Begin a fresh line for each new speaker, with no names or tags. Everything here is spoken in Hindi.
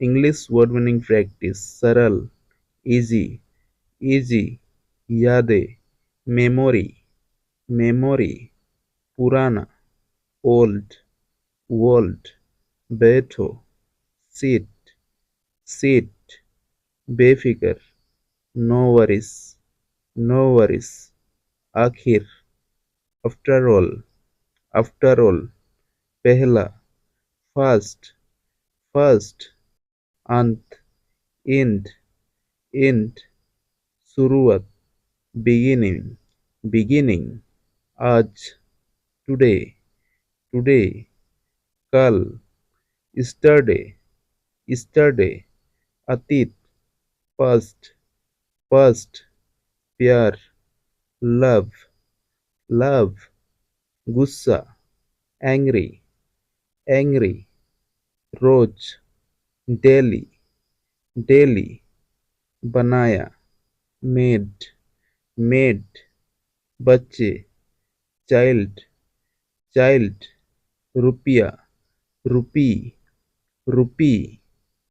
इंग्लिश वर्ड मीनिंग प्रैक्टिस सरल, इजी, इजी, यादें, मेमोरी, मेमोरी, पुराना, ओल्ड, वर्ल्ड, बैठो, सीट, सीट, बेफिक्र, नो वरीज, नो वरीज, आखिर, आफ्टर ऑल, आफ्टर ऑल, पहला, फर्स्ट, फर्स्ट, अंत, एंड, एंड, शुरुआत, बिगिनिंग, बिगिनिंग, आज, टुडे, टुडे, कल, यस्टरडे, यस्टरडे, अतीत, पास्ट, पास्ट, प्यार, लव, लव, गुस्सा, एंग्री, एंग्री, रोज, डेली, डेली, बनाया, मेड, मेड, बच्चे, चाइल्ड, चाइल्ड, रुपया, रुपी, रुपी,